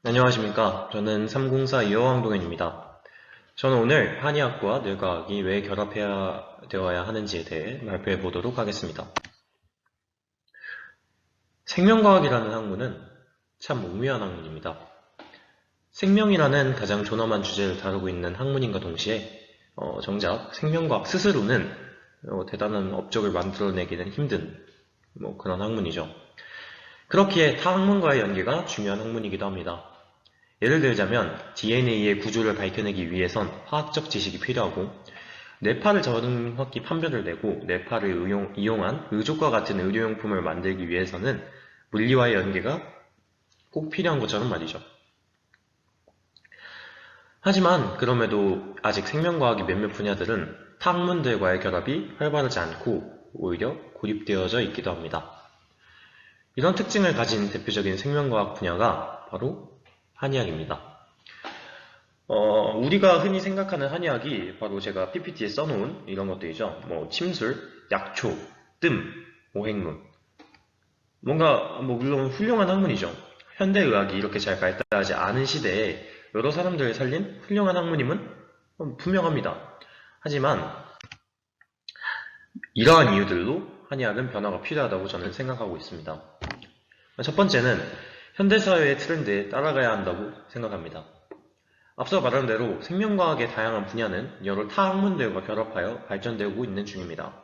안녕하십니까. 저는 304 이어왕동현입니다. 저는 오늘 한의학과 뇌과학이 왜 결합해야 되어야 하는지에 대해 발표해 보도록 하겠습니다. 생명과학이라는 학문은 참 오묘한 학문입니다. 생명이라는 가장 존엄한 주제를 다루고 있는 학문인과 동시에 정작 생명과학 스스로는 대단한 업적을 만들어내기는 힘든 그런 학문이죠. 그렇기에 타 학문과의 연계가 중요한 학문이기도 합니다. 예를 들자면 DNA의 구조를 밝혀내기 위해선 화학적 지식이 필요하고 뇌파를 정확히 판별을 내고 뇌파를 이용한 의족과 같은 의료용품을 만들기 위해서는 물리와의 연계가 꼭 필요한 것처럼 말이죠. 하지만 그럼에도 아직 생명과학의 몇몇 분야들은 타 학문들과의 결합이 활발하지 않고 오히려 고립되어져 있기도 합니다. 이런 특징을 가진 대표적인 생명과학 분야가 바로 한의학입니다. 우리가 흔히 생각하는 한의학이 바로 제가 PPT에 써놓은 이런 것들이죠. 침술, 약초, 뜸, 오행문. 뭔가 물론 훌륭한 학문이죠. 현대의학이 이렇게 잘 발달하지 않은 시대에 여러 사람들을 살린 훌륭한 학문임은 분명합니다. 하지만 이러한 이유들로 한의학은 변화가 필요하다고 저는 생각하고 있습니다. 첫 번째는 현대사회의 트렌드에 따라가야 한다고 생각합니다. 앞서 말한 대로 생명과학의 다양한 분야는 여러 타 학문들과 결합하여 발전되고 있는 중입니다.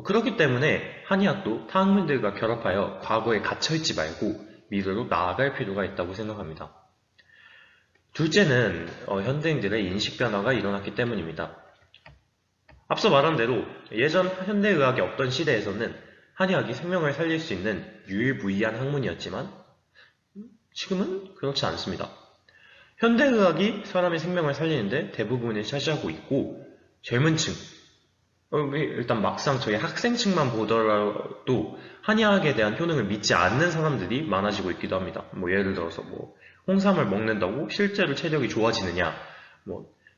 그렇기 때문에 한의학도 타 학문들과 결합하여 과거에 갇혀있지 말고 미래로 나아갈 필요가 있다고 생각합니다. 둘째는 현대인들의 인식 변화가 일어났기 때문입니다. 앞서 말한 대로 예전 현대의학이 없던 시대에서는 한의학이 생명을 살릴 수 있는 유일무이한 학문이었지만 지금은 그렇지 않습니다. 현대의학이 사람의 생명을 살리는데 대부분을 차지하고 있고 젊은 층, 일단 막상 저희 학생층만 보더라도 한의학에 대한 효능을 믿지 않는 사람들이 많아지고 있기도 합니다. 예를 들어서 홍삼을 먹는다고 실제로 체력이 좋아지느냐,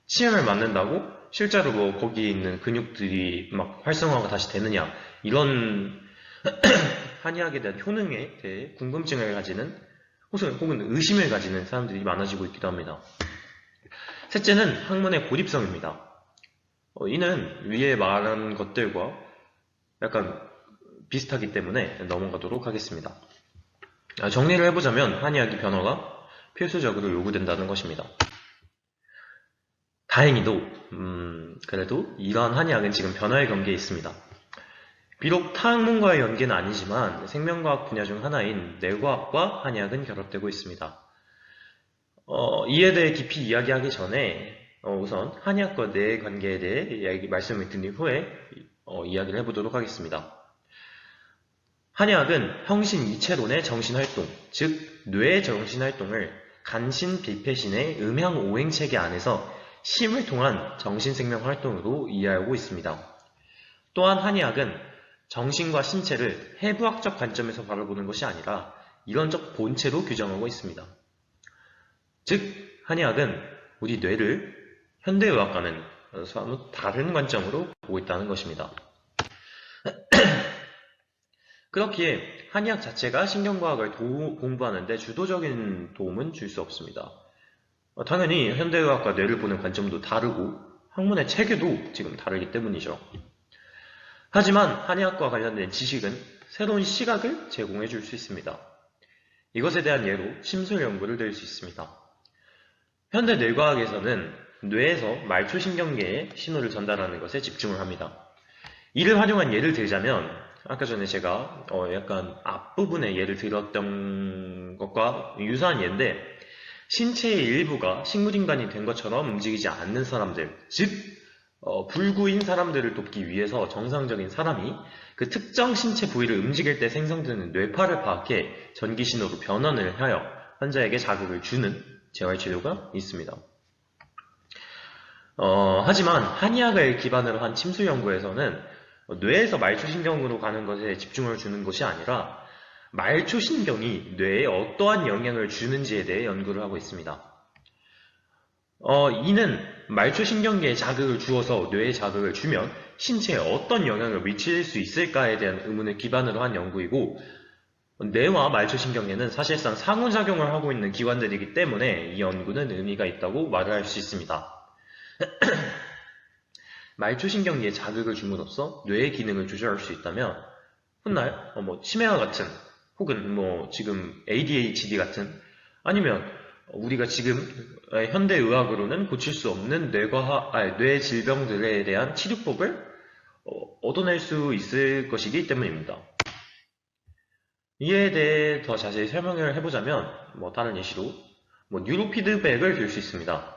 치약을 맞는다고 실제로 거기에 있는 근육들이 막 활성화가 다시 되느냐, 이런 한의학에 대한 효능에 대해 궁금증을 가지는 혹은 의심을 가지는 사람들이 많아지고 있기도 합니다. 셋째는 학문의 고립성입니다. 이는 위에 말한 것들과 약간 비슷하기 때문에 넘어가도록 하겠습니다. 정리를 해보자면 한의학의 변화가 필수적으로 요구된다는 것입니다. 다행히도 그래도 이러한 한의학은 지금 변화의 경계에 있습니다. 비록 타 학문과의 연계는 아니지만 생명과학 분야 중 하나인 뇌과학과 한의학은 결합되고 있습니다. 이에 대해 깊이 이야기하기 전에 우선 한의학과 뇌의 관계에 대해 말씀을 드린 후에 이야기를 해보도록 하겠습니다. 한의학은 형신이체론의 정신활동, 즉 뇌의 정신활동을 간신비폐신의 음양오행체계 안에서 심을 통한 정신생명활동으로 이해하고 있습니다. 또한 한의학은 정신과 신체를 해부학적 관점에서 바라보는 것이 아니라 이론적 본체로 규정하고 있습니다. 즉, 한의학은 우리 뇌를 현대의학과는 다른 관점으로 보고 있다는 것입니다. 그렇기에 한의학 자체가 신경과학을 공부하는 데 주도적인 도움은 줄 수 없습니다. 당연히 현대의학과 뇌를 보는 관점도 다르고 학문의 체계도 지금 다르기 때문이죠. 하지만 한의학과 관련된 지식은 새로운 시각을 제공해 줄 수 있습니다. 이것에 대한 예로 심술 연구를 들 수 있습니다. 현대 뇌과학에서는 뇌에서 말초신경계에 신호를 전달하는 것에 집중을 합니다. 이를 활용한 예를 들자면 아까 전에 제가 약간 앞부분에 예를 들었던 것과 유사한 예인데 신체의 일부가 식물인간이 된 것처럼 움직이지 않는 사람들, 즉 불구인 사람들을 돕기 위해서 정상적인 사람이 그 특정 신체 부위를 움직일 때 생성되는 뇌파를 파악해 전기신호로 변환을 하여 환자에게 자극을 주는 재활치료가 있습니다. 하지만 한의학을 기반으로 한 침수 연구에서는 뇌에서 말초신경으로 가는 것에 집중을 주는 것이 아니라 말초신경이 뇌에 어떠한 영향을 주는지에 대해 연구를 하고 있습니다. 이는 말초신경계에 자극을 주어서 뇌에 자극을 주면 신체에 어떤 영향을 미칠 수 있을까에 대한 의문을 기반으로 한 연구이고 뇌와 말초신경계는 사실상 상호작용을 하고 있는 기관들이기 때문에 이 연구는 의미가 있다고 말을 할 수 있습니다. 말초신경계에 자극을 줌으로써 뇌의 기능을 조절할 수 있다면 훗날 치매와 같은 혹은 지금 ADHD 같은 아니면 우리가 지금 현대의학으로는 고칠 수 없는 뇌 질병들에 대한 치료법을 얻어낼 수 있을 것이기 때문입니다. 이에 대해 더 자세히 설명을 해보자면 다른 예시로 뉴로피드백을 들 수 있습니다.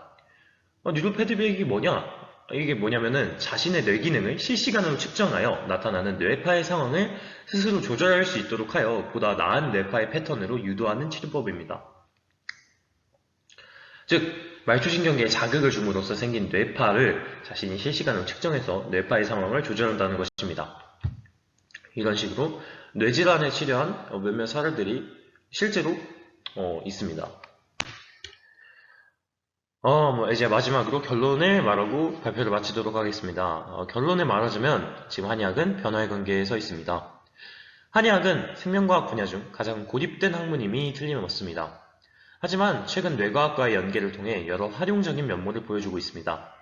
뉴로피드백이 뭐냐? 이게 뭐냐면은 자신의 뇌 기능을 실시간으로 측정하여 나타나는 뇌파의 상황을 스스로 조절할 수 있도록 하여 보다 나은 뇌파의 패턴으로 유도하는 치료법입니다. 즉, 말초신경계에 자극을 줌으로써 생긴 뇌파를 자신이 실시간으로 측정해서 뇌파의 상황을 조절한다는 것입니다. 이런 식으로 뇌질환을 치료한 몇몇 사례들이 실제로 있습니다. 이제 마지막으로 결론을 말하고 발표를 마치도록 하겠습니다. 결론을 말하자면 지금 한의학은 변화의 관계에 서 있습니다. 한의학은 생명과학 분야 중 가장 고립된 학문임이 틀림없습니다. 하지만 최근 뇌과학과의 연계를 통해 여러 활용적인 면모를 보여주고 있습니다.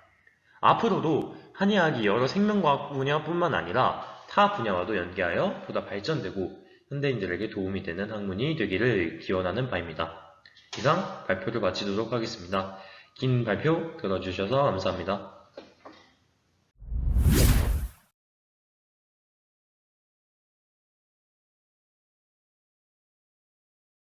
앞으로도 한의학이 여러 생명과학 분야뿐만 아니라 타 분야와도 연계하여 보다 발전되고 현대인들에게 도움이 되는 학문이 되기를 기원하는 바입니다. 이상 발표를 마치도록 하겠습니다. 긴 발표 들어주셔서 감사합니다.